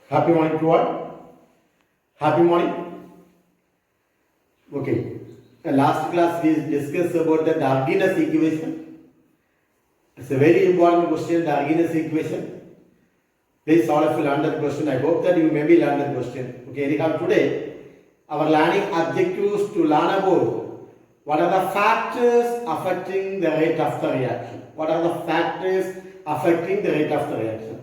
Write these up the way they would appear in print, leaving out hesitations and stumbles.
Happy morning to all. Happy morning. Okay. Last class we discussed about the Arrhenius equation. It's a very important question, the Arrhenius equation. Please all of you learn that question. I hope that you maybe learn that question. Okay, anyhow today our learning objectives to learn about what are the factors affecting the rate of the reaction. What are the factors affecting the rate of the reaction?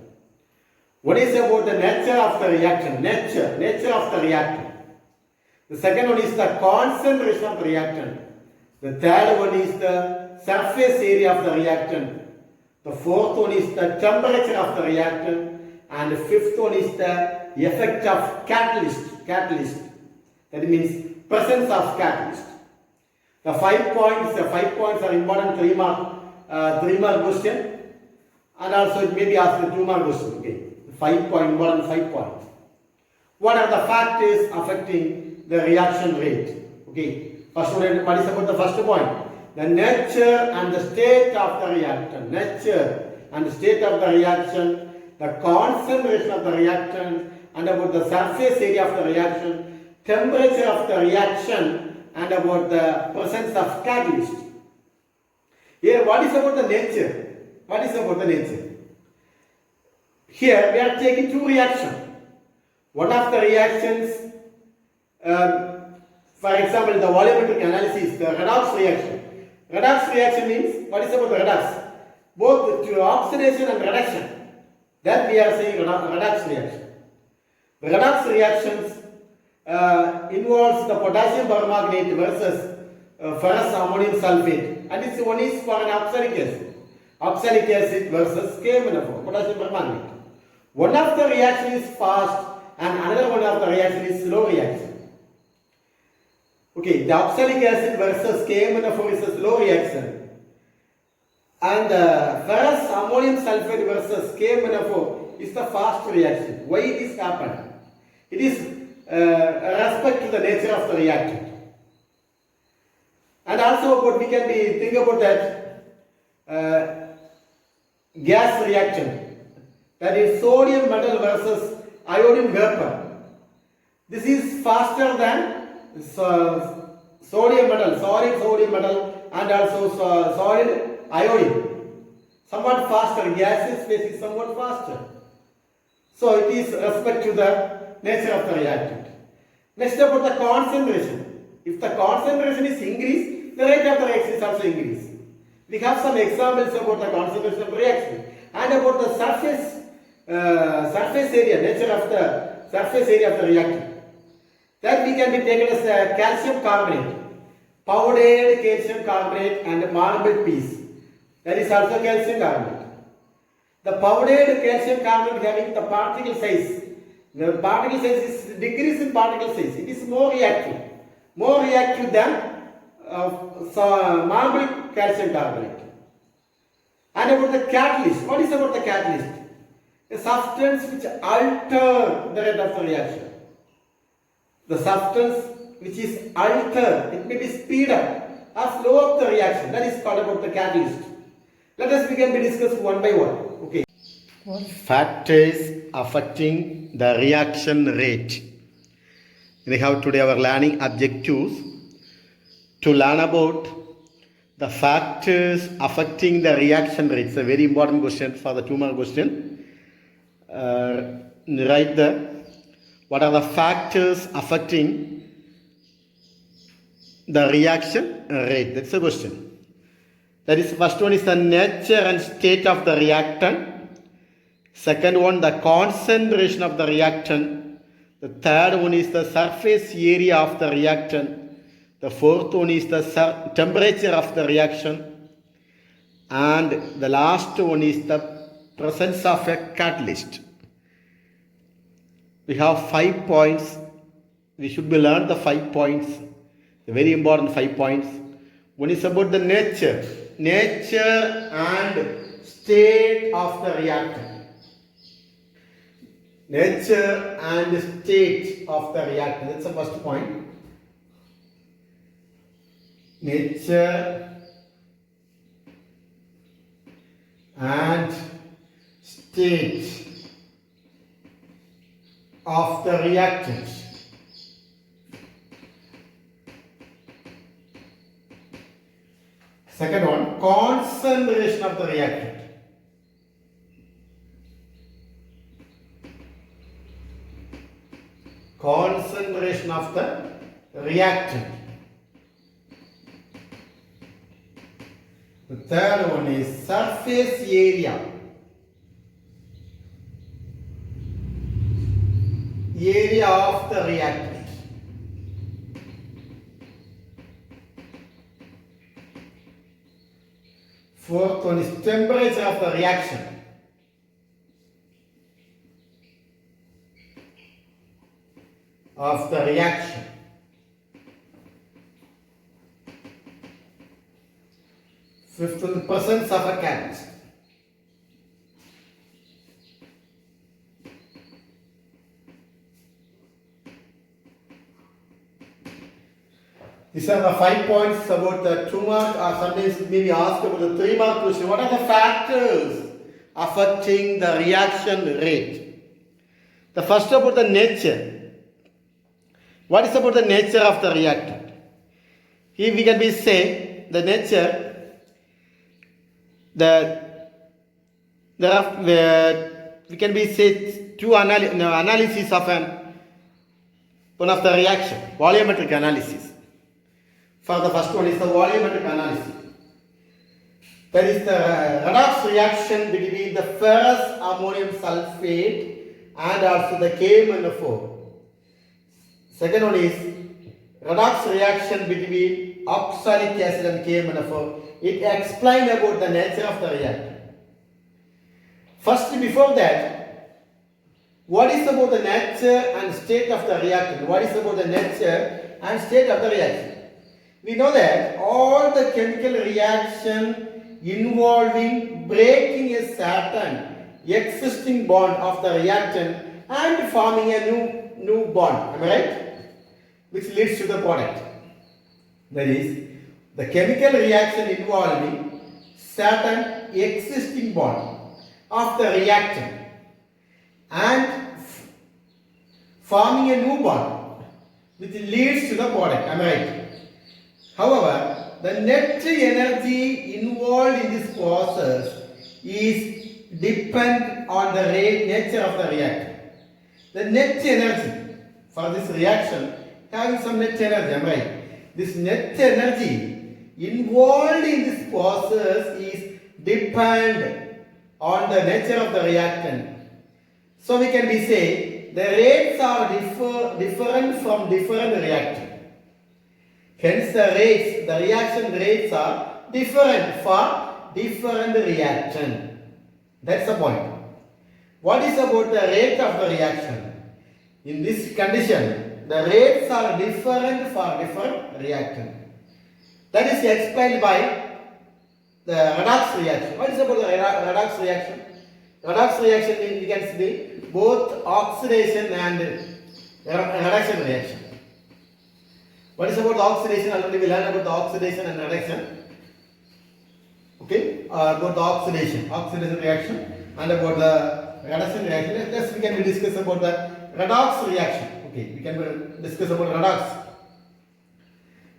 What is about the nature of the reaction? Nature of the reactant. The second one is the concentration of the reactant. The third one is the surface area of the reactant. The fourth one is the temperature of the reactant. And the fifth one is the effect of catalyst. That means presence of catalyst. The 5 points are important 3-mark question. And also it may be asked a 2-mark question. Okay. 5 points. What are the factors affecting the reaction rate? Okay. First one, what is about the first point? The nature and the state of the reactant. Nature and the state of the reaction, the concentration of the reactant, and about the surface area of the reaction, temperature of the reaction, and about the presence of catalyst. Here, what is about the nature? What is about the nature? Here we are taking two reactions. One of the reactions, for example, the volumetric analysis, the Redox reaction. Redox reaction means, what is about the Redox? Both to oxidation and reduction. That we are saying Redox reaction. The Redox reactions involves the potassium permanganate versus ferrous ammonium sulfate, and this one is for an oxalic acid. Oxalic acid versus KMNO4, potassium permanganate. One of the reaction is fast and another one of the reaction is slow reaction. Okay, the oxalic acid versus KMNO4 is a slow reaction. And ferrous ammonium sulfate versus KMNO4 is the fast reaction. Why it is happened? It is respect to the nature of the reactant. And also what we can think about that gas reaction. That is sodium metal versus iodine vapor. This is faster than sodium metal, solid sodium metal, and also solid iodine. Somewhat faster, gaseous phase is somewhat faster. So it is respect to the nature of the reactant. Next about the concentration. If the concentration is increased, the rate of the reaction is also increased. We have some examples about the concentration of reaction and about the surface area, nature of the surface area of the reactant. That we can be taken as calcium carbonate, powdered calcium carbonate, and marble piece. That is also calcium carbonate. The powdered calcium carbonate having the particle size. The particle size is decrease in particle size. It is more reactive than marble calcium carbonate. And about the catalyst. What is about the catalyst? A substance which alter the rate of the reaction. The substance which is alter, it may be speed up or slow up the reaction. That is called about the catalyst. Let us begin to discuss one by one. Okay. Factors affecting the reaction rate. Anyhow, today our learning objectives to learn about the factors affecting the reaction rate. It's a very important question for the 2-mark question. Write what are the factors affecting the reaction rate. That's the question. That is, first one is the nature and state of the reactant. Second one, the concentration of the reactant. The third one is the surface area of the reactant. The fourth one is the temperature of the reaction. And the last one is the presence of a catalyst. We have 5 points. We should be learned the 5 points. The very important 5 points. One is about the nature and state of the reactant. Nature and state of the reactant. That's the first point. Nature and state of the reactant. Second one, concentration of the reactant. Concentration of the reactant. The third one is surface area. Area of the reactant. Fourth one is temperature of the reaction. Of the reaction. Fifth one, presence of a catalyst. These are the 5 points about the 2 mark, or sometimes maybe asked about the 3 mark question. What are the factors affecting the reaction rate? The first about the nature. What is about the nature of the reactant? Here we can be say the nature. We can be say two analysis of one of the reaction, volumetric analysis. For the first one is the volumetric analysis. That is the redox reaction between the ferrous ammonium sulfate and also the KMNO4. Second one is redox reaction between oxalic acid and KMNO4. It explains about the nature of the reactant. First, before that, what is about the nature and state of the reactant? What is about the nature and state of the reaction? We know that all the chemical reaction involving breaking a certain existing bond of the reactant and forming a new bond, am I right? Which leads to the product. That is, the chemical reaction involving certain existing bond of the reactant and forming a new bond which leads to the product, am I right? However, the net energy involved in this process is depend on the nature of the reactant. The net energy for this reaction having some net energy, am I right? This net energy involved in this process is depend on the nature of the reactant. So we can be say the rates are different from different reactants. Hence the reaction rates are different for different reaction. That's the point. What is about the rate of the reaction? In this condition, the rates are different for different reaction. That is explained by the redox reaction. What is about the redox reaction? Redox reaction we can see both oxidation and reduction reaction. What is about the oxidation? Already we learned about the oxidation and reduction. Okay, about the oxidation reaction, and about the reduction reaction. Next we can discuss about the redox reaction. Okay, we can discuss about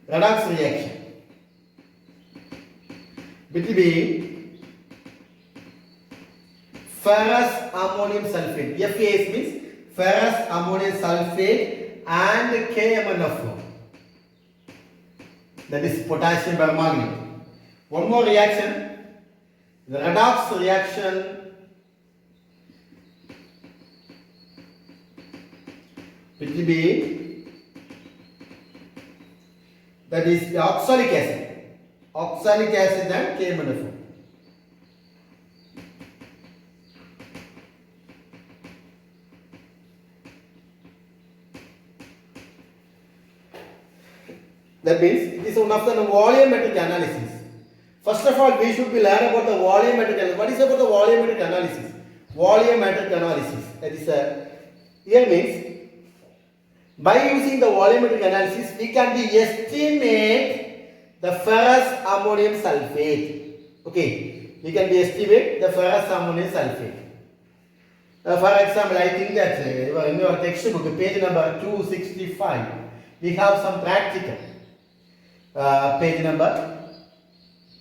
redox reaction between ferrous ammonium sulfate. FAS means ferrous ammonium sulfate and KMNO4. That is potassium permanganate. One more reaction, the redox reaction between, that is the oxalic acid and KMNO4. That means it is one of the volumetric analysis. First of all, we should be learn about the volumetric analysis. What is about the volumetric analysis? Volumetric analysis. That is here means by using the volumetric analysis, we can estimate the ferrous ammonium sulfate. Okay, we can estimate the ferrous ammonium sulfate. For example, I think that in your textbook, page number 265, we have some practical. Page number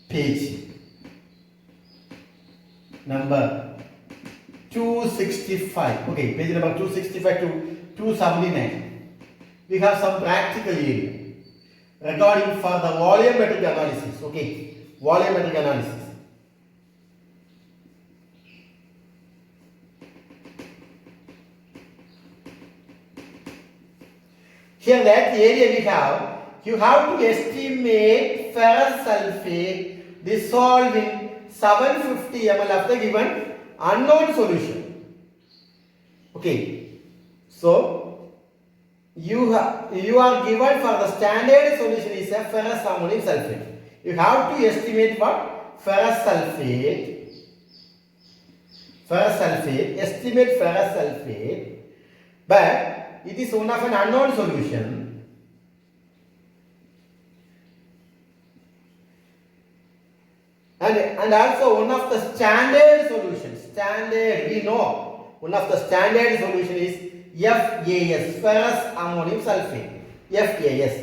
265. Okay, page number 265 to 279. We have some practical area regarding for the volumetric analysis. Okay, volumetric analysis. Here that area we have, you have to estimate ferrous sulfate dissolved in 750 ml of the given unknown solution. Okay, so you are given for the standard solution is a ferrous ammonium sulfate. You have to estimate what? Ferrous sulfate. Estimate ferrous sulfate, but it is one of an unknown solution. And also one of the standard solutions. Standard, we know one of the standard solution is FAS, ferrous ammonium sulfate. FAS.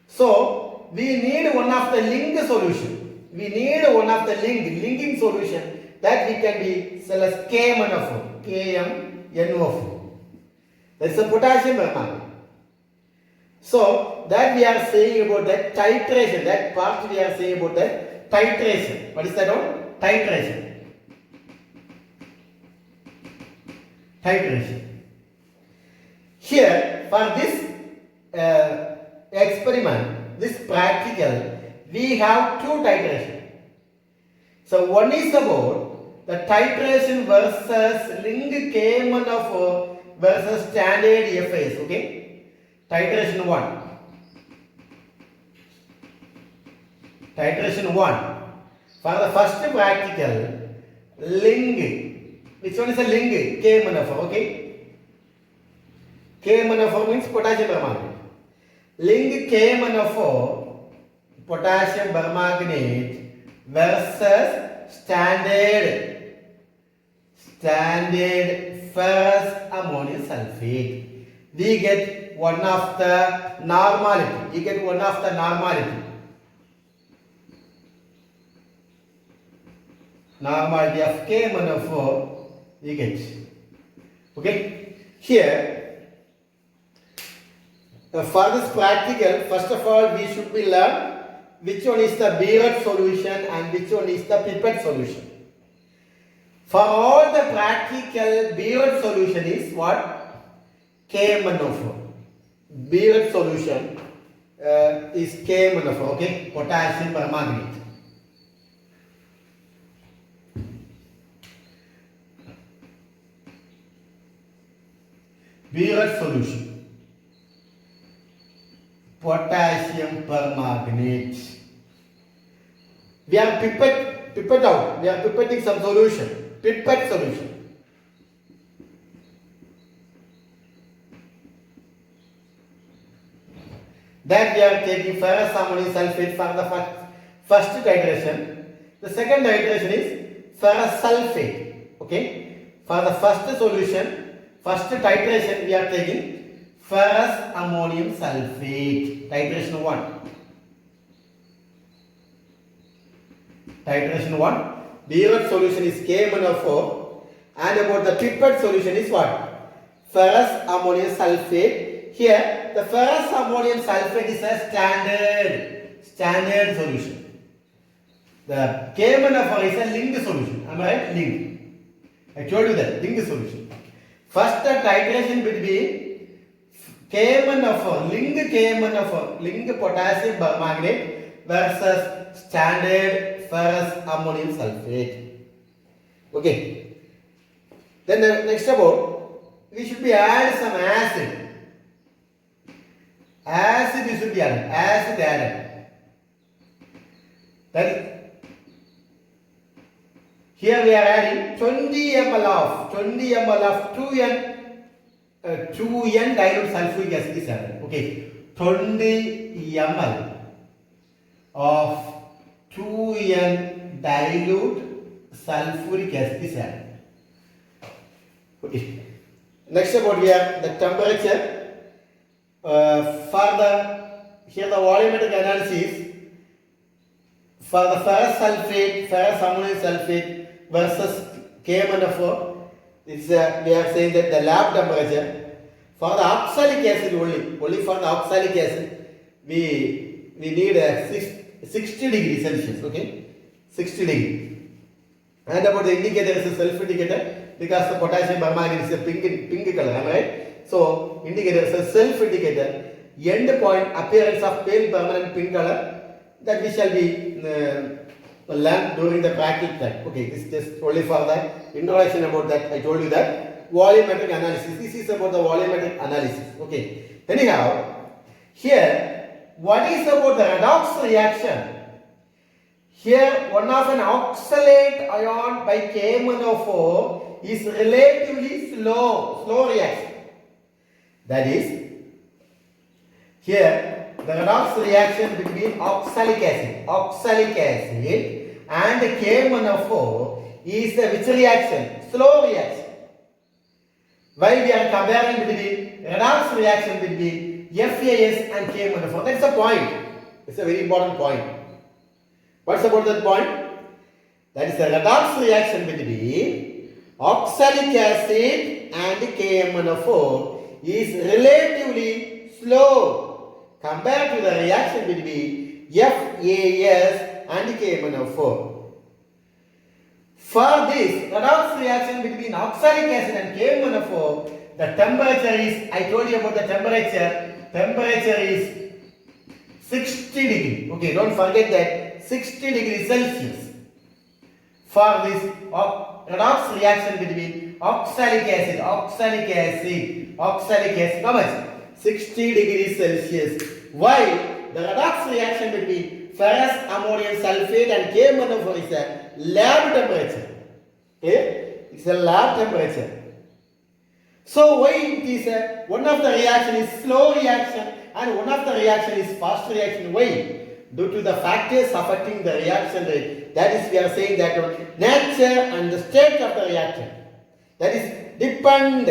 So we need one of the linked solution. We need one of the linking solution that we can be sell as KMNO4. KMNO4. That is a potassium permanganate. So that we are saying about that titration. That part we are saying about that titration. What is that one? Titration. Here, for this experiment, this practical, we have two titration. So one is about the titration versus linked KMNO4 versus standard FAS. Okay, titration 1. Titration 1. For the first practical, link. Which one is a link? KMNO4. Okay. KMNO4 means potassium permanganate. Link KMNO4 potassium permanganate versus standard ferrous ammonium sulfate. We get one of the normality. Normality of KMNO4 we get. Okay. Here, for this practical, first of all, we should be learn which one is the Redox solution and which one is the pipette solution. For all the practical, Redox solution is what? KMNO4. Redox solution is KMNO4. Okay, potassium permanganate. Redox solution. Potassium permanganate. We are pipette out. We are pipetting some solution. Pipette solution. Then we are taking ferrous ammonium sulfate for the first titration. The second titration is ferrous sulfate. Okay. For the first solution, first titration we are taking ferrous ammonium sulfate. Titration 1. Titration 1. Redox solution is KMNO4. And about the pipette solution is what? Ferrous ammonium sulfate. Here, the ferrous ammonium sulfate is a standard solution. The KMNO4 is a linked solution. Am I right? Linked. I told you that. Linked solution. First, the titration between KMNO4, linked potassium permanganate versus standard ferrous ammonium sulfate. Okay. Then the next about, we should be add some acid. Acid should be added. Acid added. Then here we are adding 20 ml of 2N dilute sulfuric acid is added. Okay, 20 ml of 2N dilute sulfuric acid is added. Okay. Next about here the temperature. For the volumetric analysis for the ferrous ammonium sulfate versus KMNO4, it's we are saying that the lab temperature for the oxalic acid only for the oxalic acid we need a 60 degrees Celsius. Okay, 60 degree. And about the indicator is a self indicator because the potassium permanganate is a pink color, am I right? So indicator is a self indicator. End point appearance of pale permanent pink color that we shall be learned during the practical time. Okay, this is just only for the introduction about that. I told you that volumetric analysis. This is about the volumetric analysis. Okay. Anyhow, here what is about the redox reaction? Here one of an oxalate ion by KMNO4 is relatively slow reaction. That is, here the redox reaction between oxalic acid and KMNO4 is a which reaction? Slow reaction. While we are comparing between redox reaction between FAS and KMNO4, that's a point. It's a very important point. What's about that point? That is a redox reaction between oxalic acid and KMNO4 is relatively slow compared to the reaction between FAS and KMNO4. For this redox reaction between oxalic acid and KMNO4, the temperature is, I told you about the temperature is 60 degree. Okay, don't forget that 60 degrees Celsius. For this redox reaction between oxalic acid, how much? 60 degrees Celsius. While the redox reaction between ferrous ammonium sulfate and KMNO4 is a lab temperature. Okay? It's a lab temperature. So why it is one of the reaction is slow reaction and one of the reaction is fast reaction? Why? Due to the factors affecting the reaction rate. That is, we are saying that nature and the state of the reactant. That is, depend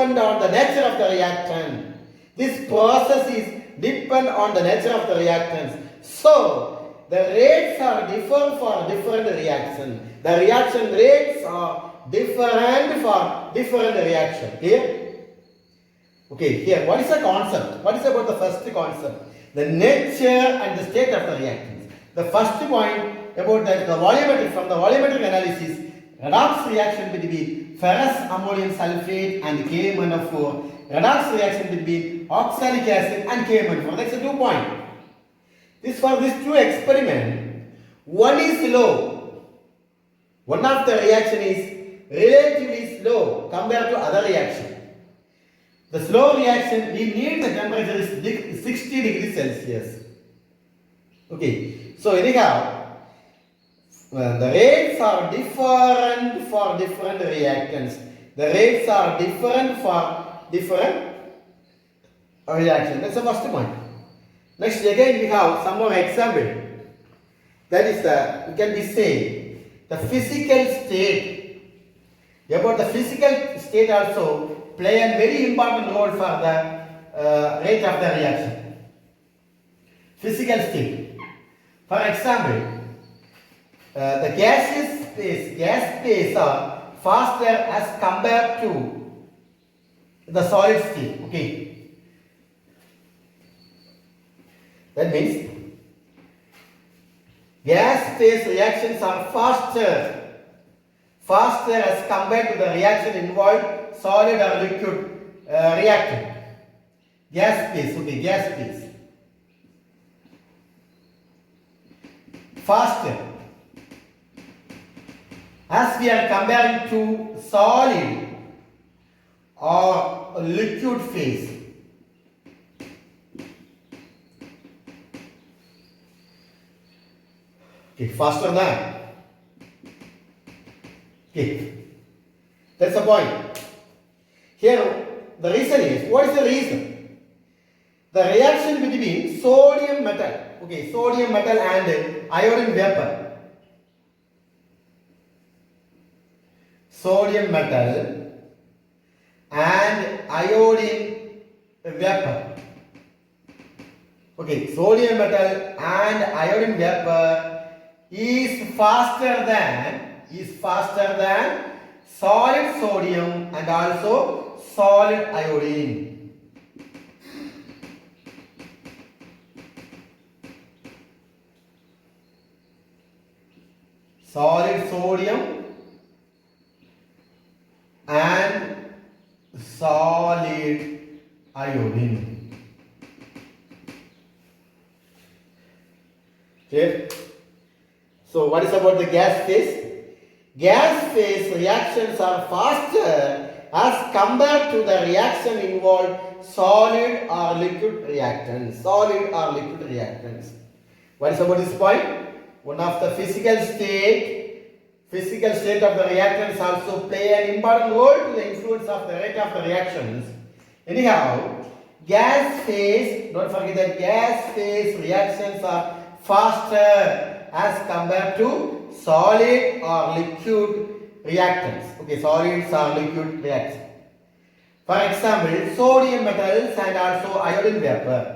on the nature of the reactant. This process is depend on the nature of the reactants. So the rates are different for different reactions. The reaction rates are different for different reaction. Here, okay. Here, what is the concept? What is about the first concept? The nature and the state of the reactants. The first point about the volumetric, from the volumetric analysis, redox reaction between ferrous ammonium sulfate and KMNO4, redox reaction between oxalic acid and KMNO4. That's the 2 point. This for these two experiments, one is low. One of the reaction is relatively slow compared to other reaction. The slow reaction, we need the temperature is 60 degrees Celsius. Okay. So anyhow, the rates are different for different reactants. The rates are different for different reactions. That's the first point. Next, again we have some more example. That is we can be saying the physical state. About the physical state also play a very important role for the rate of the reaction. Physical state. For example, the gas phase are faster as compared to the solid state. Okay. That means gas phase reactions are faster as compared to the reaction involved solid or liquid reactant. Gas phase, okay, gas phase. Faster as we are comparing to solid or liquid phase. Okay, faster than. Okay, that's the point. Here, the reason is, what is the reason? The reaction between sodium metal, okay, sodium metal and iodine vapor. Sodium metal and iodine vapor. Okay, sodium metal and iodine vapor is faster than solid sodium and also solid iodine. Solid sodium and solid iodine. Okay. So what is about the gas phase? Gas phase reactions are faster as compared to the reaction involved solid or liquid reactants. What is about this point? One of the physical state of the reactants also play an important role to the influence of the rate of the reactions. Anyhow, gas phase, don't forget that gas phase reactions are faster as compared to solid or liquid reactants. Okay, solids or liquid reactants. For example, sodium metals and also iodine vapor.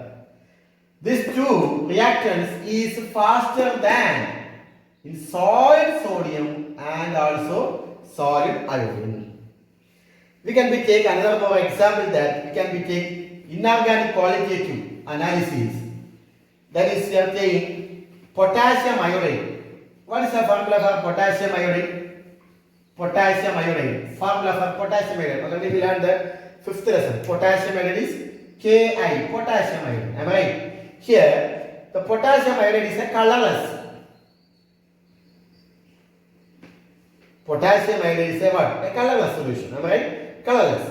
These two reactants is faster than in solid sodium and also solid iodine. We can take another more example that we can take inorganic qualitative analysis. That is, we are taking potassium iodide. What is the formula for potassium iodide? Potassium iodide. Formula for potassium iodide. Already we learned the fifth lesson. Potassium iodide is Ki. Potassium iodide. Am I right? Here, the potassium iodide is a colorless. Potassium iodide is a what? A colorless solution. Am I right? Colorless.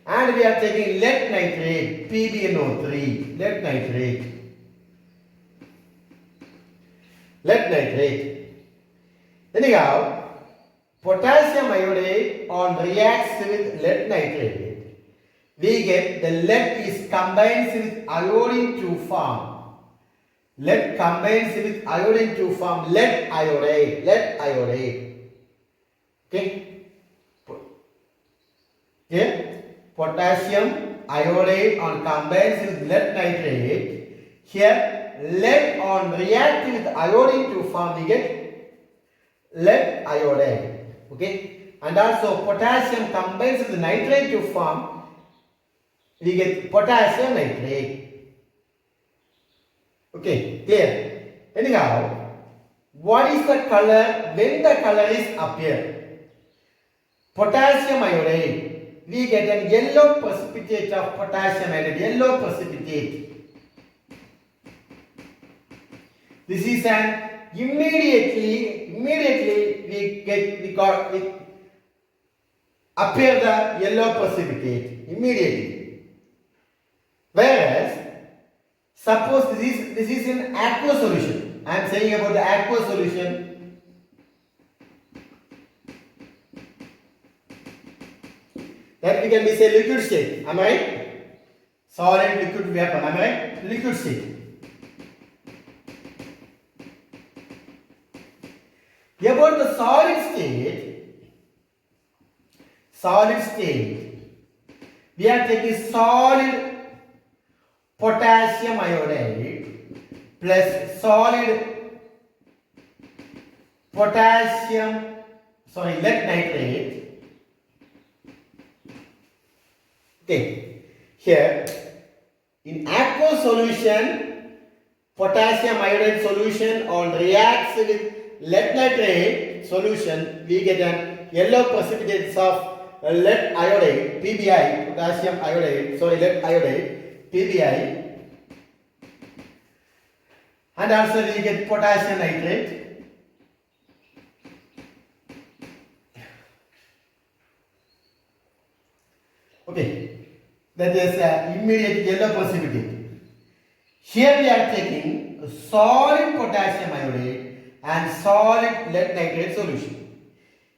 And we are taking lead nitrate, PbNO3. Lead nitrate. Anyhow, potassium iodide reacts with lead nitrate. We get the lead is combines with iodine to form. Lead combines with iodine to form lead iodide. Okay. Here, potassium iodide combines with lead nitrate. Here, lead react with iodine to form, we get lead iodide. Okay. And also potassium combines with nitrate to form, we get potassium nitrate. Okay, clear? Anyhow, what is the color when the color is appear? Potassium iodide, we get a yellow precipitate of potassium iodide, yellow precipitate. This is an immediately we appear the yellow precipitate immediately. Whereas, suppose this is an aqueous solution. I am saying about the aqueous solution. That we can be say liquid state. Am I right? Solid, liquid, vapor. Am I right? Liquid state. About the solid state, we are taking solid potassium iodide plus solid lead nitrate. Okay, here in aqueous solution, potassium iodide solution reacts with lead nitrate solution, we get an yellow precipitate of lead iodide, PbI, potassium iodide, lead iodide, PbI, and also we get potassium nitrate. Okay, that is immediate yellow precipitate. Here we are taking solid potassium iodide and solid lead nitrate solution.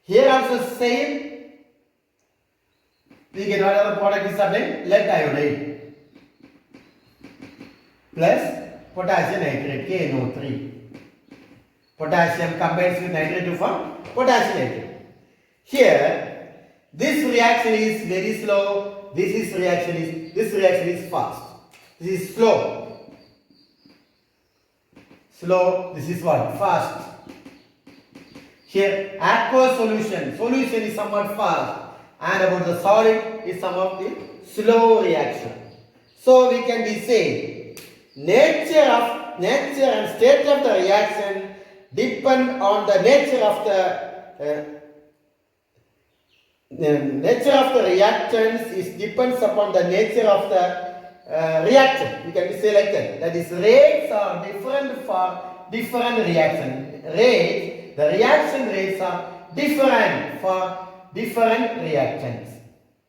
Here also same, we get another product is something lead iodide plus potassium nitrate, KNO3. Potassium combines with nitrate to form potassium nitrate. Here, This reaction is very slow. This reaction is fast. This is slow. Slow. This is what? Fast. Here, aqueous solution is somewhat fast, and about the solid is some of the slow reaction. So we can be saying nature and state of the reaction depend on the nature of the reactants is depends upon the nature of the reactant. We can say like that. That is, rates are different for different reaction. The reaction rates are different for different reactants.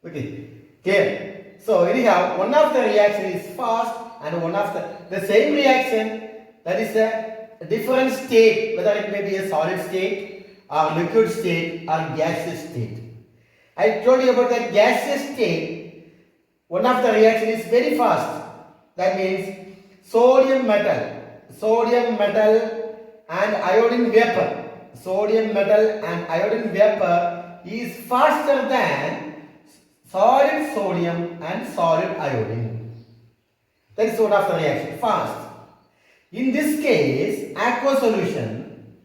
Okay, clear? So anyhow, one of the reaction is fast, and one of the same reaction, that is a different state, whether it may be a solid state or liquid state or gaseous state. I told you about that gaseous state. One of the reaction is very fast. That means sodium metal and iodine vapor. Sodium metal and iodine vapor is faster than solid sodium and solid iodine. That is one of the reaction, fast. In this case, aqueous solution,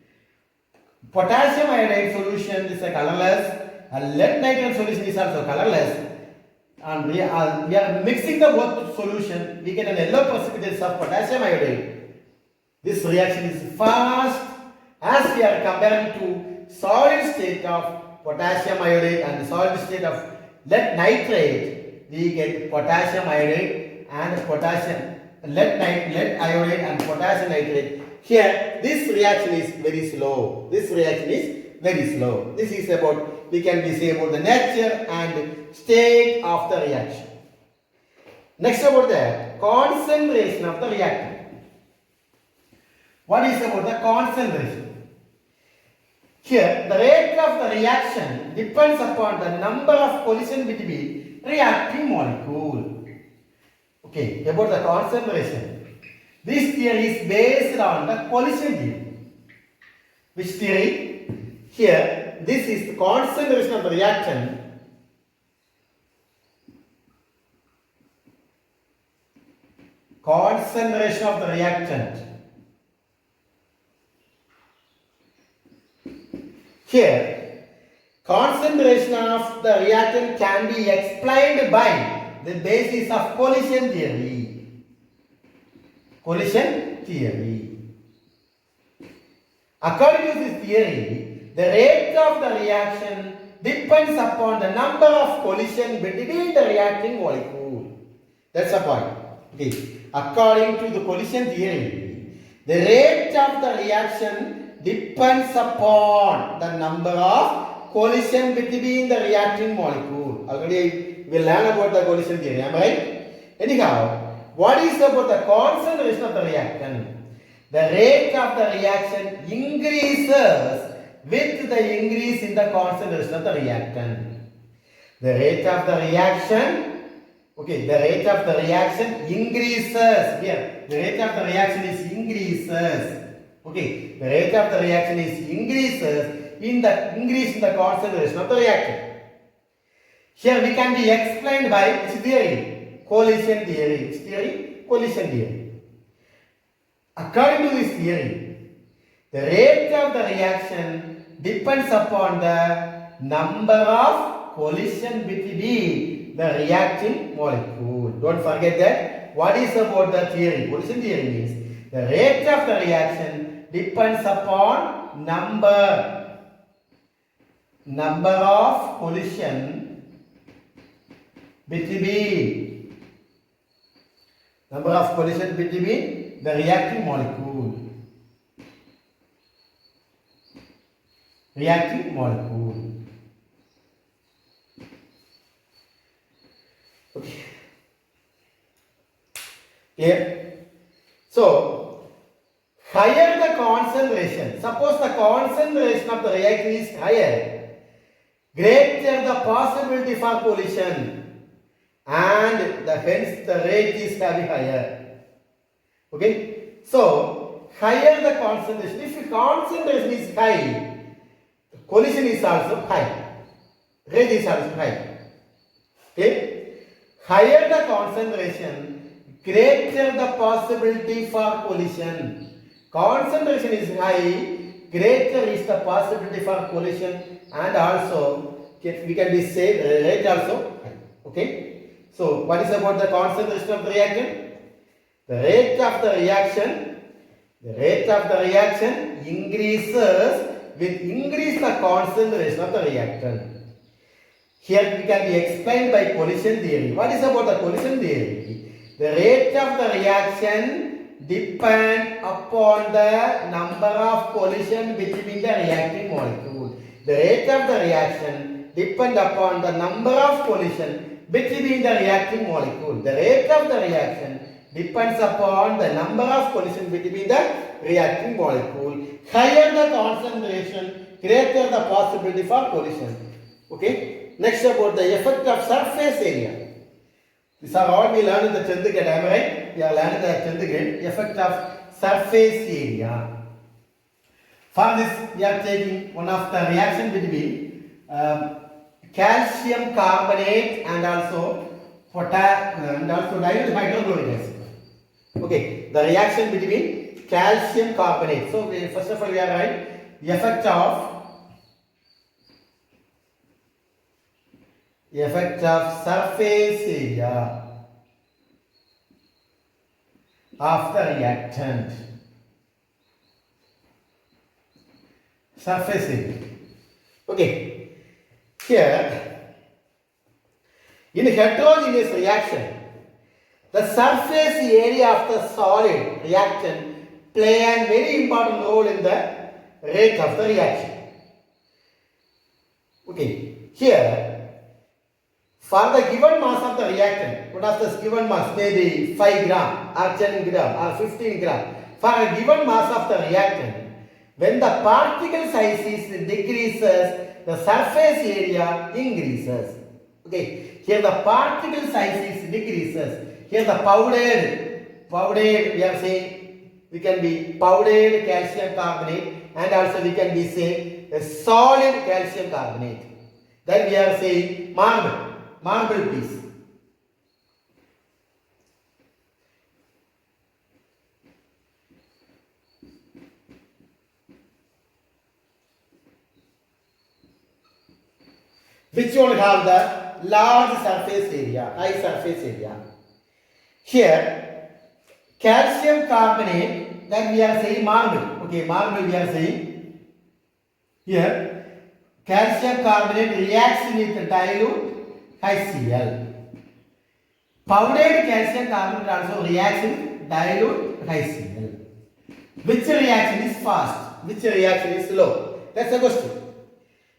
potassium iodide solution is a colorless, and lead nitrate solution is also colorless. And we are mixing the both solution, we get an yellow precipitate of potassium iodide. This reaction is fast as we are comparing to solid state of potassium iodide and the solid state of lead nitrate. We get potassium iodide and lead iodide and potassium nitrate. Here, this reaction is very slow. This is about, we can be say about the nature and state of the reaction. Next, about the concentration of the reactant. What is about the concentration? Here, the rate of the reaction depends upon the number of collision between reacting molecule. Okay, about the concentration. This theory is based on the collision theory. Which theory? Here, this is the concentration of the reactant. Concentration of the reactant. Here, concentration of the reactant can be explained by the basis of collision theory. Collision theory. According to this theory, the rate of the reaction depends upon the number of collision between the reacting molecule. That's the point. Okay. According to the collision theory, the rate of the reaction depends upon the number of collision between the reacting molecule. Already we learned about the collision theory, am I right? Anyhow, what is about the concentration of the reactant? The rate of the reaction increases with the increase in the concentration of the reactant. The rate of the reaction, okay, the rate of the reaction increases. Here, the rate of the reaction is increases. Okay, the rate of the reaction is increases in the increase in the concentration of the reactant. Here we can be explained by which theory? Collision theory. Which theory? Collision theory. According to this theory, the rate of the reaction depends upon the number of collision between the reacting molecule. Don't forget that. What is about the theory? Collision theory means the rate of the reaction depends upon number of collision between the reacting molecule. Okay. Clear? So, higher the concentration, suppose the concentration of the reactant is higher, greater the possibility for collision, and hence the rate is very higher. Okay? So, higher the concentration. If the concentration is high, collision is also high. Rate is also high. Okay? Higher the concentration, greater the possibility for collision. Concentration is high, greater is the possibility for collision, and also we can be say rate also high. Okay? So what is about the concentration of the reactant? The rate of the reaction increases with increase the concentration of the reactant. Here we can be explained by collision theory. What is about the collision theory? The rate of the reaction depends upon the number of collision between the reacting molecule. The rate of the reaction depends upon the number of collision between the reacting molecule. The rate of the reaction depends upon the number of collision between the reacting molecule. Higher the concentration, greater the possibility for collision. Okay? Next about the effect of surface area. These are all we learned in the 10th grade, am I right? We are learning the 10th grade, effect of surface area. For this, we are taking one of the reaction between calcium carbonate and also dilute hydrochloric acid. Okay, the reaction between calcium carbonate. So, first of all, we are writing the effect of surface area of the reactant. Surface area. Okay. Here, in heterogeneous reaction, the surface area of the solid reactant play a very important role in the rate of the reaction. Okay. Here, for the given mass of the reactant, what is the given mass? Maybe 5 gram or 10 gram or 15 gram. For a given mass of the reactant, when the particle size decreases, the surface area increases. Okay, here the particle size decreases. Here the powdered, we are saying, we can be powdered calcium carbonate, and also we can be saying a solid calcium carbonate. Then we are saying marble piece. Which one have the large surface area, high surface area. Here, calcium carbonate, then we are saying marble. Okay, marble we are saying. Here, calcium carbonate reacts with dilute HCl. Powdered calcium carbonate also reacts with dilute HCl. Which reaction is fast? Which reaction is slow? That's the question.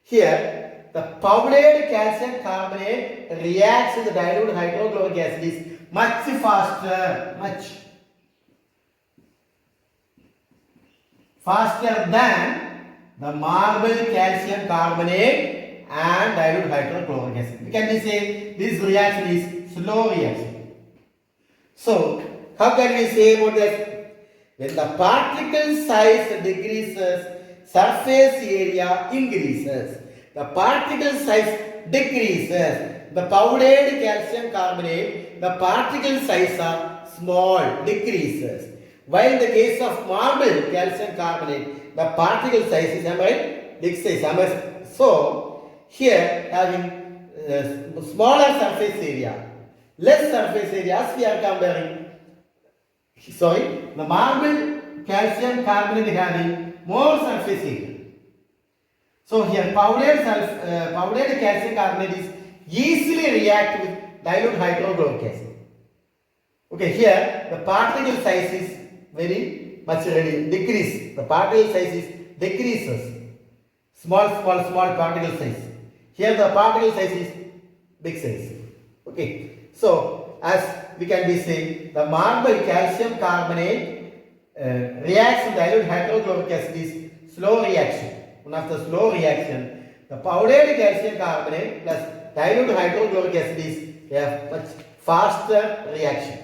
Here, the powdered calcium carbonate reacts with dilute hydrochloric acid is much faster than the marble calcium carbonate and dilute hydrochloric acid. We can say this reaction is slow reaction. So, how can we say about this? When the particle size decreases, surface area increases. The particle size decreases. The powdered calcium carbonate, the particle size are small, decreases. While in the case of marble calcium carbonate, the particle size is decreases. So, here having smaller surface area, less surface area, as we are comparing. The marble calcium carbonate having more surface area. So here powdered calcium carbonate is easily react with dilute hydrochloric acid. Okay, here the particle size is very much decrease. The particle size is decreases. Small particle size. Here the particle size is big size. Okay, so as we can be saying, the marble calcium carbonate reacts with dilute hydrochloric acid is slow reaction. One of the slow reaction. The powdered calcium carbonate plus dilute hydrochloric acid is a much faster reaction.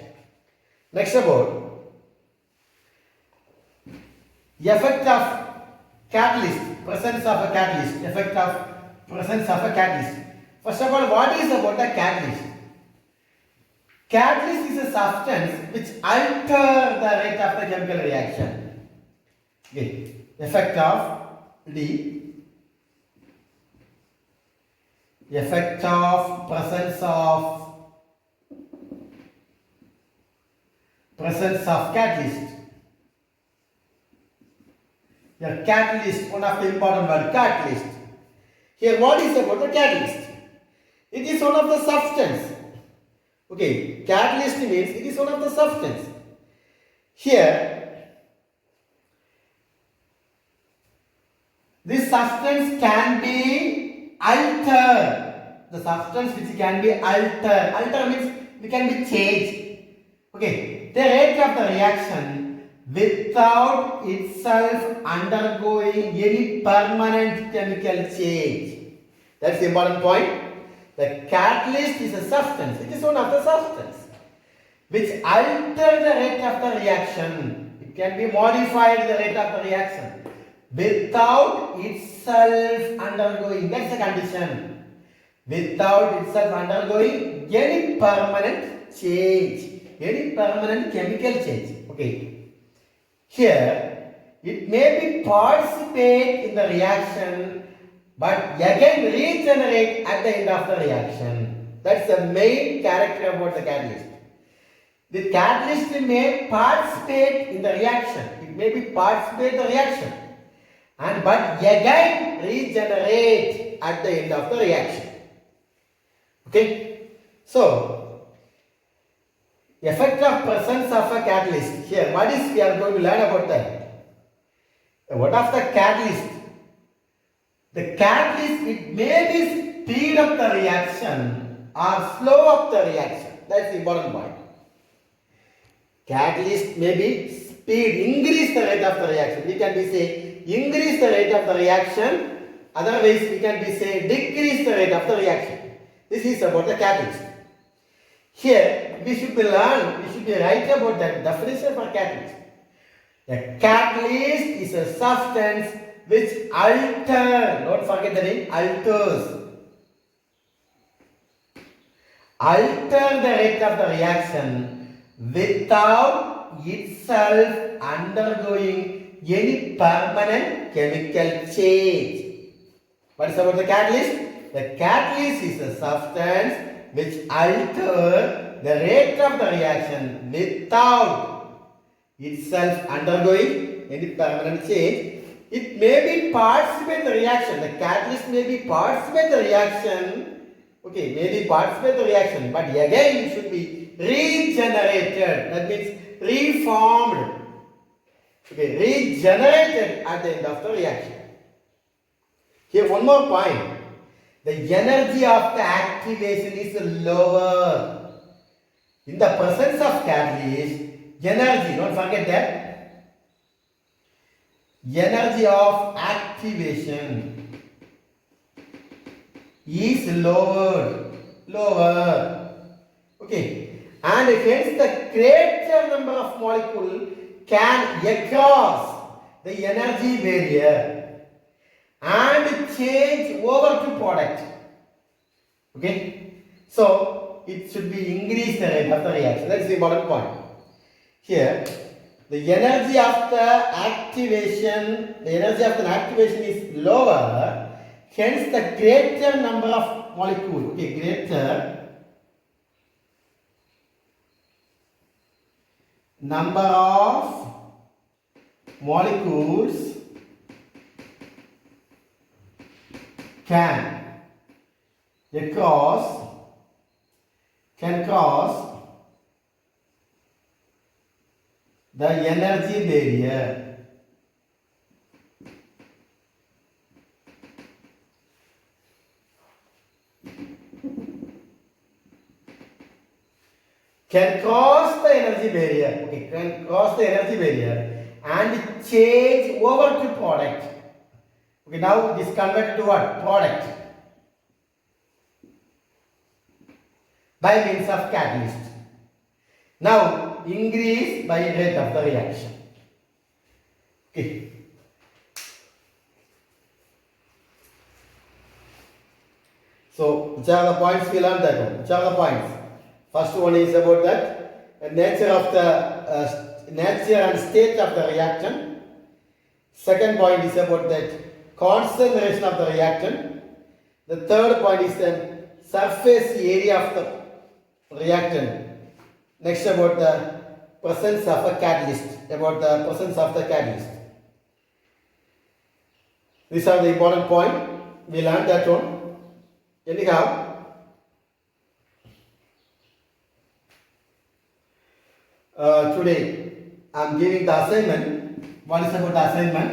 Next about effect of catalyst, presence of a catalyst, effect of presence of a catalyst. First of all, what is about the catalyst? Catalyst is a substance which alters the rate of the chemical reaction. Okay. Effect of D. Effect of presence of catalyst. Your catalyst, one of the important word, catalyst. Here, what is about the catalyst? It is one of the substance. Okay, catalyst means it is one of the substance. Here, this substance can be altered. The substance which can be altered. Alter means it can be changed. Okay, the rate of the reaction without itself undergoing any permanent chemical change. That's the important point. The catalyst is a substance. It is one of the substance which alters the rate of the reaction. It can be modified the rate of the reaction without itself undergoing. That's the condition. Without itself undergoing any permanent change, any permanent chemical change. Okay. Here, it may be participate in the reaction, but again regenerate at the end of the reaction. That's the main character about the catalyst. The catalyst may participate in the reaction. It may be participate in the reaction, and but again regenerate at the end of the reaction. Okay. So, effect of presence of a catalyst. Here, what is we are going to learn about that? What of the catalyst? The catalyst, it may be speed up the reaction or slow up the reaction. That's the important point. Catalyst may be speed, increase the rate of the reaction. We can be say increase the rate of the reaction. Otherwise, we can be say decrease the rate of the reaction. This is about the catalyst. Here, we should be write about the definition for catalyst. A catalyst is a substance which alters, don't forget the name, alters the rate of the reaction without itself undergoing any permanent chemical change. What is about the catalyst? The catalyst is a substance which alters the rate of the reaction without itself undergoing any permanent change. It may be participate in the reaction. The catalyst may be participate in the reaction. Okay, may be participate in the reaction, but again it should be regenerated. That means reformed. Okay, regenerated at the end of the reaction. Here one more point. The energy of the activation is lower. In the presence of catalyst, energy, don't forget that. Energy of activation is lower. Okay. And hence the greater number of molecules can cross the energy barrier and change over to product. Okay. So it should be increase the rate of the reaction. That's the important point. Here, the energy of the activation is lower. Hence, the greater number of molecules. Okay, greater number of molecules can cross the energy barrier. Can cross the energy barrier. Okay, can cross the energy barrier and change over to product. Okay, now this converted to what? Product. By means of catalyst. Now increase by rate of the reaction. Okay. So, which are the points we learned that one? Which are the points? First one is about that nature of the nature and state of the reactant. Second point is about that concentration of the reactant. The third point is the surface area of the reactant. Next about the presence of a catalyst. About the presence of the catalyst. These are the important points. We learned that one. Anyhow, today I am giving the assignment. What is about the assignment?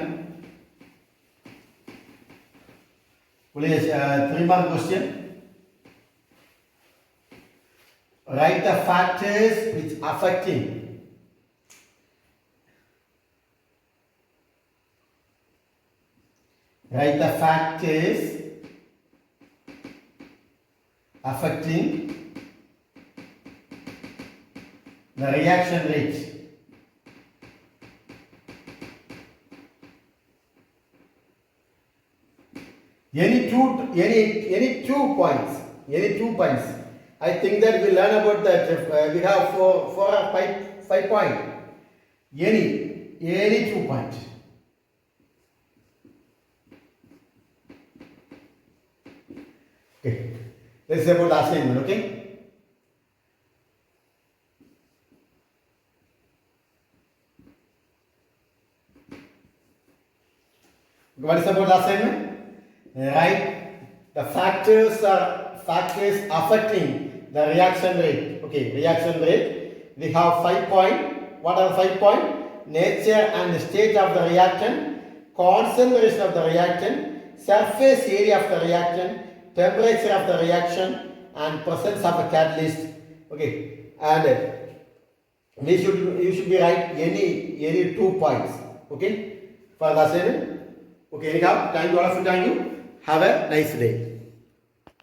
Please, 3-mark question. Write the factors which affecting affecting the reaction rate. Any two points. I think that we learn about that. We have four or five points. Any 2 points. Okay. Let's say about the assignment. Okay. What is about the assignment? Write the factors affecting the reaction rate. Okay, reaction rate. We have 5 points. What are 5 points? Nature and state of the reactant, concentration of the reactant, surface area of the reactant, temperature of the reaction, and presence of a catalyst. Okay, and you should be write any 2 points. Okay, for the assignment. Okay, anyhow, thank you all of you. Thank you. Have a nice day.